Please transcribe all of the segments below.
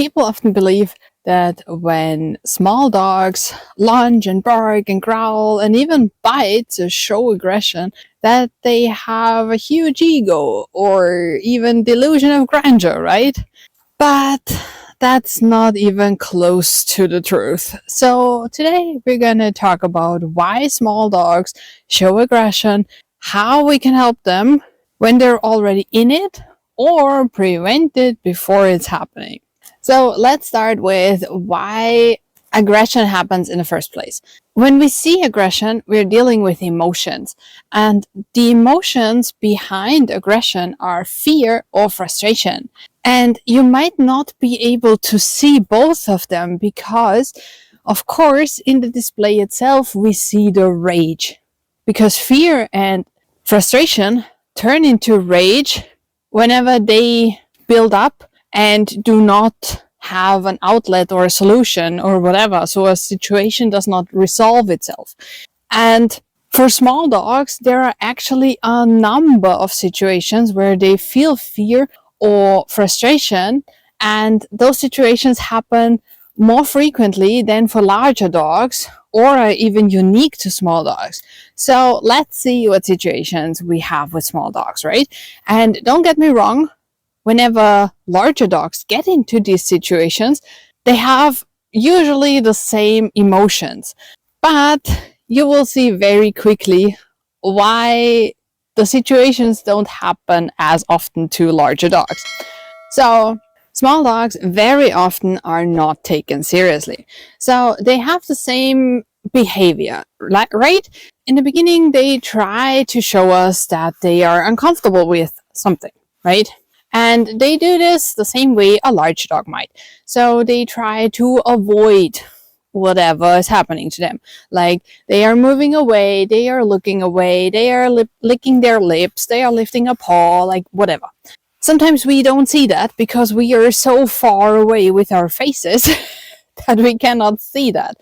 people often believe that when small dogs lunge and bark and growl and even bite to show aggression, that they have a huge ego or even delusion of grandeur, right? But that's not even close to the truth. So today we're going to talk about why small dogs show aggression, how we can help them when they're already in it, or prevent it before it's happening. So let's start with why aggression happens in the first place. When we see aggression, we're dealing with emotions, and the emotions behind aggression are fear or frustration. And you might not be able to see both of them because, of course, in the display itself, we see the rage. Because fear and frustration turn into rage whenever they build up and do not have an outlet or a solution or whatever. So a situation does not resolve itself. And for small dogs, there are actually a number of situations where they feel fear or frustration, and those situations happen more frequently than for larger dogs or are even unique to small dogs. So let's see what situations we have with small dogs, right? And don't get me wrong, whenever larger dogs get into these situations, they have usually the same emotions. But you will see very quickly why the situations don't happen as often to larger dogs. So small dogs very often are not taken seriously. So they have the same behavior, right? In the beginning, they try to show us that they are uncomfortable with something, right? And they do this the same way a large dog might. So they try to avoid whatever is happening to them. Like they are moving away, they are looking away, they are licking their lips, they are lifting a paw, like whatever. Sometimes we don't see that because we are so far away with our faces that we cannot see that.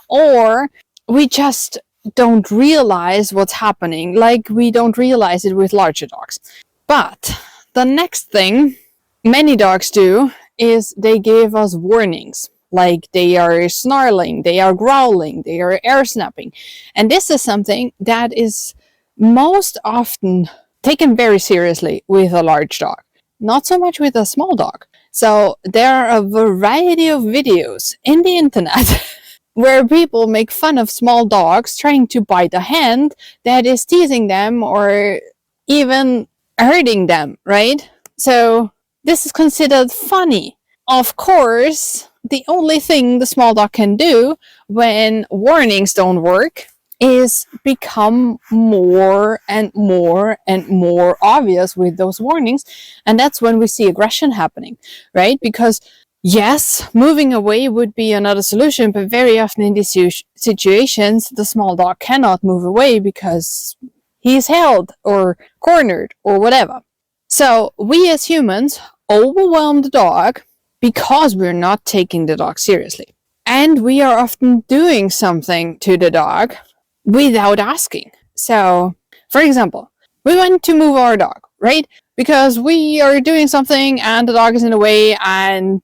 Or we just don't realize what's happening, like we don't realize it with larger dogs. But the next thing many dogs do is they give us warnings. Like they are snarling, they are growling, they are air snapping. And this is something that is most often taken very seriously with a large dog, not so much with a small dog. So there are a variety of videos in the internet where people make fun of small dogs trying to bite a hand that is teasing them or even hurting them, right? So this is considered funny. Of course, the only thing the small dog can do when warnings don't work is become more and more and more obvious with those warnings. And that's when we see aggression happening, right? Because yes, moving away would be another solution, but very often in these situations, the small dog cannot move away because he's held or cornered or whatever. So we as humans overwhelm the dog because we're not taking the dog seriously. And we are often doing something to the dog without asking. So, for example, we want to move our dog, right? Because we are doing something and the dog is in the way and,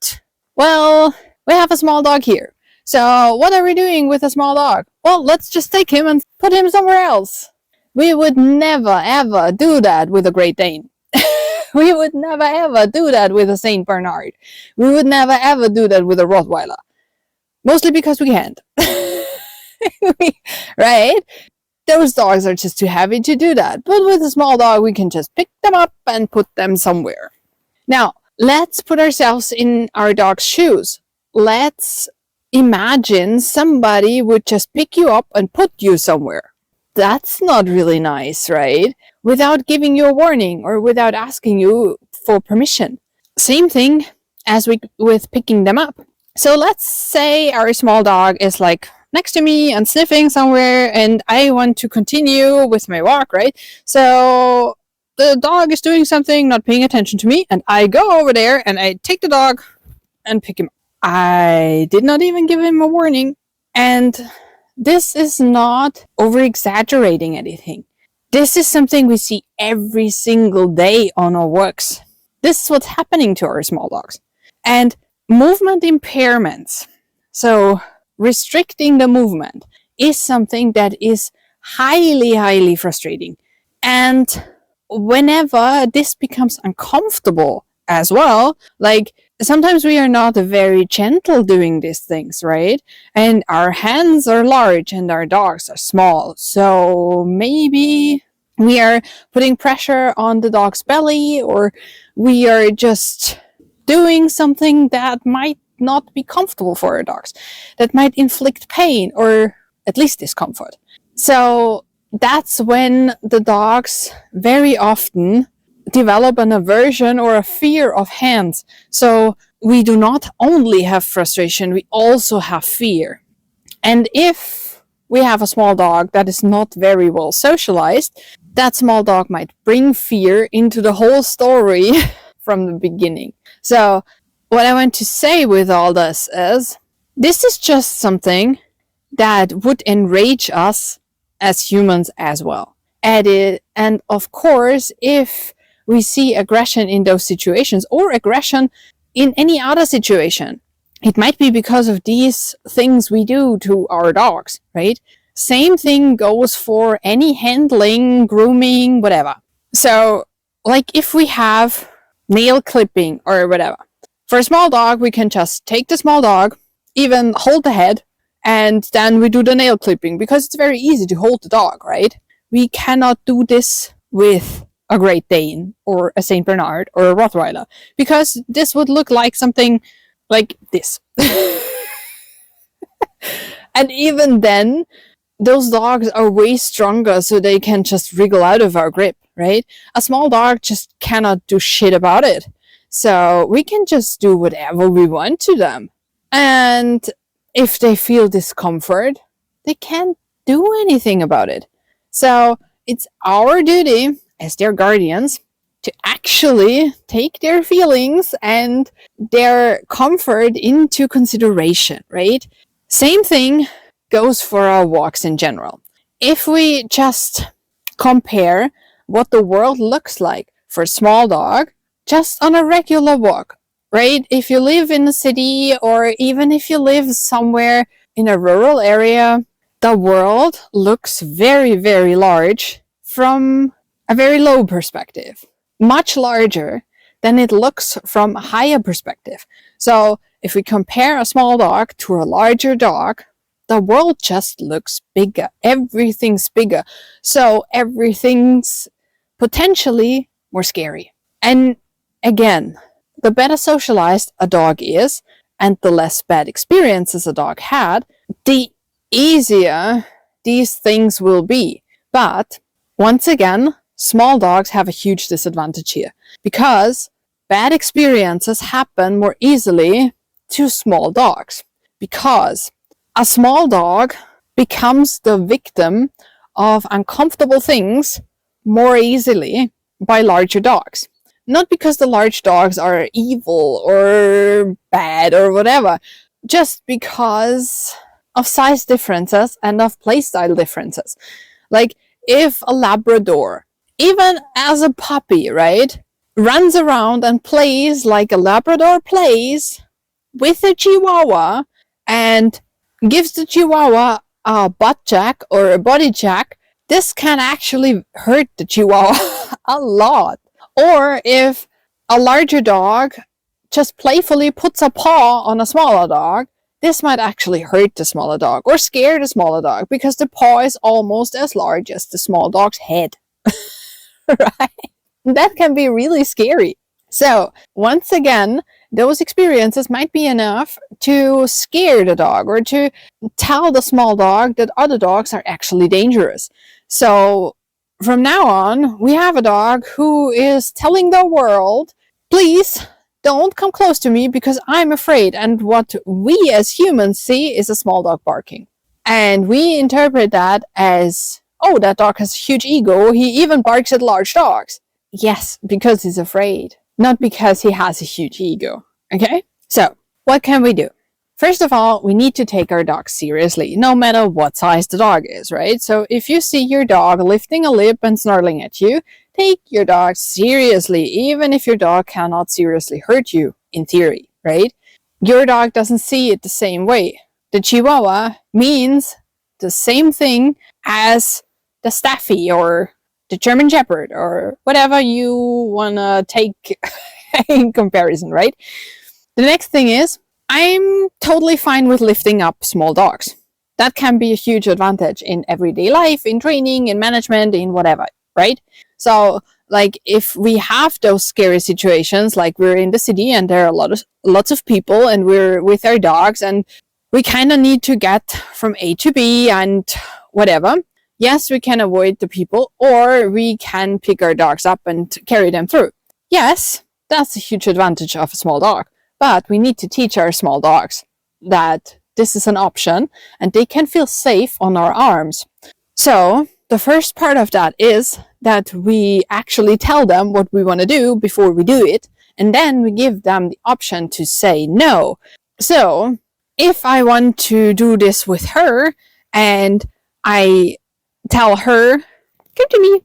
well, we have a small dog here. So what are we doing with a small dog? Well, let's just take him and put him somewhere else. We would never ever do that with a Great Dane. We would never ever do that with a Saint Bernard. We would never ever do that with a Rottweiler. Mostly because we can't. Right? Those dogs are just too heavy to do that. But with a small dog, we can just pick them up and put them somewhere. Now, let's put ourselves in our dog's shoes. Let's imagine somebody would just pick you up and put you somewhere. That's not really nice, right? Without giving you a warning or without asking you for permission. Same thing as with picking them up. So let's say our small dog is like next to me and sniffing somewhere and I want to continue with my walk, right? So the dog is doing something, not paying attention to me, and I go over there and I take the dog and pick him up. I did not even give him a warning. And this is not over-exaggerating anything. This is something we see every single day on our walks. This is what's happening to our small dogs. And movement impairments, so restricting the movement, is something that is highly, highly frustrating. And whenever this becomes uncomfortable as well, like sometimes we are not very gentle doing these things, right? And our hands are large and our dogs are small. So maybe we are putting pressure on the dog's belly, or we are just doing something that might not be comfortable for our dogs, that might inflict pain or at least discomfort. So that's when the dogs very often develop an aversion or a fear of hands. So we do not only have frustration, we also have fear. And if we have a small dog that is not very well socialized, that small dog might bring fear into the whole story from the beginning. So what I want to say with all this is just something that would enrage us as humans as well. And of course, if we see aggression in those situations, or aggression in any other situation, it might be because of these things we do to our dogs, right? Same thing goes for any handling, grooming, whatever. So, like if we have nail clipping or whatever, for a small dog, we can just take the small dog, even hold the head, and then we do the nail clipping because it's very easy to hold the dog, right? We cannot do this with a Great Dane or a Saint Bernard or a Rottweiler, because this would look like something like this. And even then, those dogs are way stronger, so they can just wriggle out of our grip, right? A small dog just cannot do shit about it. So we can just do whatever we want to them. And if they feel discomfort, they can't do anything about it. So it's our duty as their guardians to actually take their feelings and their comfort into consideration, right? Same thing goes for our walks in general. If we just compare what the world looks like for a small dog just on a regular walk, right? If you live in a city, or even if you live somewhere in a rural area, the world looks very, very large from a very low perspective, much larger than it looks from a higher perspective. So if we compare a small dog to a larger dog, the world just looks bigger. Everything's bigger. So everything's potentially more scary. And again, the better socialized a dog is, and the less bad experiences a dog had, the easier these things will be. But once again, small dogs have a huge disadvantage here, because bad experiences happen more easily to small dogs, because a small dog becomes the victim of uncomfortable things more easily by larger dogs. Not because the large dogs are evil or bad or whatever, just because of size differences and of playstyle differences. Like if a Labrador, even as a puppy, right, runs around and plays like a Labrador plays with a Chihuahua and gives the Chihuahua a butt jack or a body jack, this can actually hurt the Chihuahua a lot. Or if a larger dog just playfully puts a paw on a smaller dog, this might actually hurt the smaller dog or scare the smaller dog, because the paw is almost as large as the small dog's head. Right? That can be really scary. So, once again, those experiences might be enough to scare the dog or to tell the small dog that other dogs are actually dangerous. So, from now on, we have a dog who is telling the world, please don't come close to me because I'm afraid. And what we as humans see is a small dog barking. And we interpret that as, oh, that dog has a huge ego. He even barks at large dogs. Yes, because he's afraid, not because he has a huge ego. Okay? So, what can we do? First of all, we need to take our dogs seriously, no matter what size the dog is, right? So if you see your dog lifting a lip and snarling at you, take your dog seriously, even if your dog cannot seriously hurt you, in theory, right? your dog doesn't see it the same way. The Chihuahua means the same thing as the Staffy or the German Shepherd or whatever you want to take in comparison, right? The next thing is, I'm totally fine with lifting up small dogs. That can be a huge advantage in everyday life, in training, in management, in whatever, right? So, like, if we have those scary situations, like we're in the city and there are lots of people and we're with our dogs and we kind of need to get from A to B and whatever. Yes, we can avoid the people, or we can pick our dogs up and carry them through. Yes, that's a huge advantage of a small dog. But we need to teach our small dogs that this is an option and they can feel safe on our arms. So the first part of that is that we actually tell them what we want to do before we do it. And then we give them the option to say no. So if I want to do this with her and I tell her, come to me,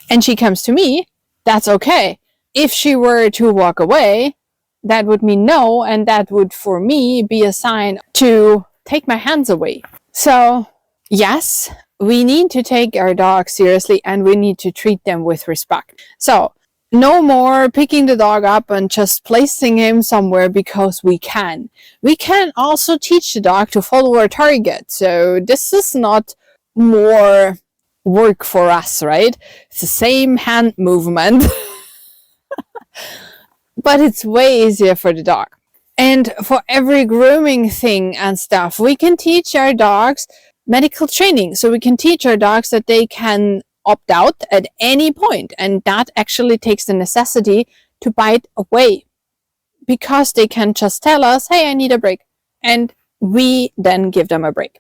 and she comes to me, that's okay. If she were to walk away, that would mean no, and that would for me be a sign to take my hands away. So yes, we need to take our dogs seriously and we need to treat them with respect. So no more picking the dog up and just placing him somewhere because we can. We can also teach the dog to follow our target. So this is not more work for us, right? It's the same hand movement. But it's way easier for the dog. And for every grooming thing and stuff, we can teach our dogs medical training. So we can teach our dogs that they can opt out at any point. And that actually takes the necessity to bite away. Because they can just tell us, hey, I need a break. And we then give them a break.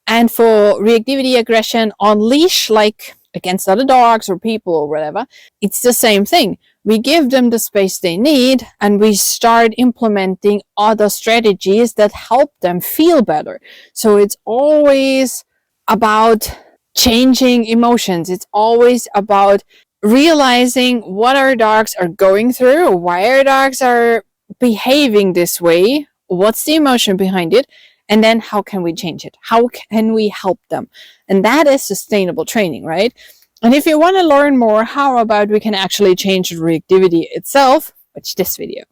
And for reactivity aggression on leash, like against other dogs or people or whatever, it's the same thing. We give them the space they need and we start implementing other strategies that help them feel better. So it's always about changing emotions. It's always about realizing what our dogs are going through, why our dogs are behaving this way, what's the emotion behind it, and then how can we change it? How can we help them? And that is sustainable training, right? And if you want to learn more how about we can actually change reactivity itself, watch this video.